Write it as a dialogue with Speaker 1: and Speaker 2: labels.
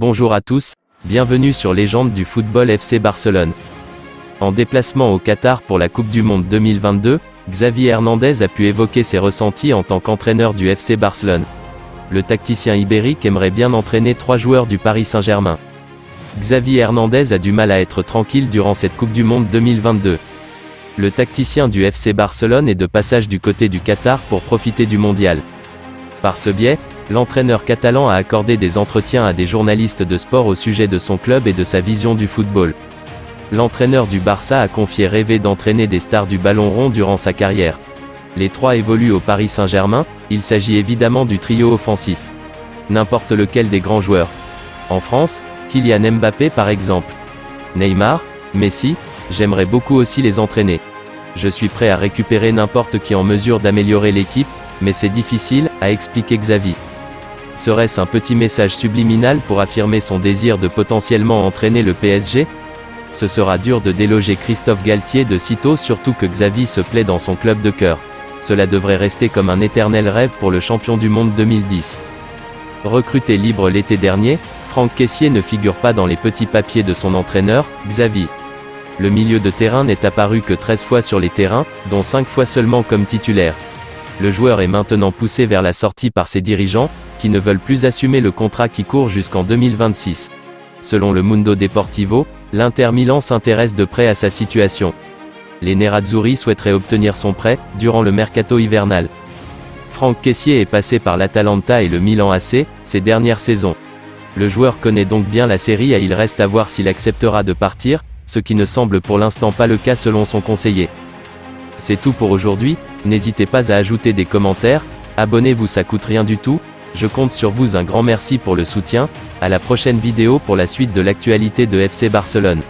Speaker 1: Bonjour à tous, bienvenue sur Légende du football FC Barcelone. En déplacement au Qatar pour la Coupe du Monde 2022, Xavi Hernandez a pu évoquer ses ressentis en tant qu'entraîneur du FC Barcelone. Le tacticien ibérique aimerait bien entraîner 3 joueurs du Paris Saint-Germain. Xavi Hernandez a du mal à être tranquille durant cette Coupe du Monde 2022. Le tacticien du FC Barcelone est de passage du côté du Qatar pour profiter du mondial. Par ce biais, l'entraîneur catalan a accordé des entretiens à des journalistes de sport au sujet de son club et de sa vision du football. L'entraîneur du Barça a confié rêver d'entraîner des stars du ballon rond durant sa carrière. Les 3 évoluent au Paris Saint-Germain, il s'agit évidemment du trio offensif. N'importe lequel des grands joueurs. En France, Kylian Mbappé par exemple. Neymar, Messi, j'aimerais beaucoup aussi les entraîner. Je suis prêt à récupérer n'importe qui en mesure d'améliorer l'équipe, mais c'est difficile, a expliqué Xavi. Serait-ce un petit message subliminal pour affirmer son désir de potentiellement entraîner le PSG ? Ce sera dur de déloger Christophe Galtier de sitôt, surtout que Xavi se plaît dans son club de cœur. Cela devrait rester comme un éternel rêve pour le champion du monde 2010. Recruté libre l'été dernier, Franck Kessié ne figure pas dans les petits papiers de son entraîneur, Xavi. Le milieu de terrain n'est apparu que 13 fois sur les terrains, dont 5 fois seulement comme titulaire. Le joueur est maintenant poussé vers la sortie par ses dirigeants, qui ne veulent plus assumer le contrat qui court jusqu'en 2026. Selon le Mundo Deportivo, l'Inter Milan s'intéresse de près à sa situation. Les Nerazzurri souhaiteraient obtenir son prêt, durant le mercato hivernal. Franck Kessié est passé par l'Atalanta et le Milan AC, ces dernières saisons. Le joueur connaît donc bien la série et il reste à voir s'il acceptera de partir, ce qui ne semble pour l'instant pas le cas selon son conseiller. C'est tout pour aujourd'hui, n'hésitez pas à ajouter des commentaires, abonnez-vous, ça coûte rien du tout, je compte sur vous, un grand merci pour le soutien, à la prochaine vidéo pour la suite de l'actualité de FC Barcelone.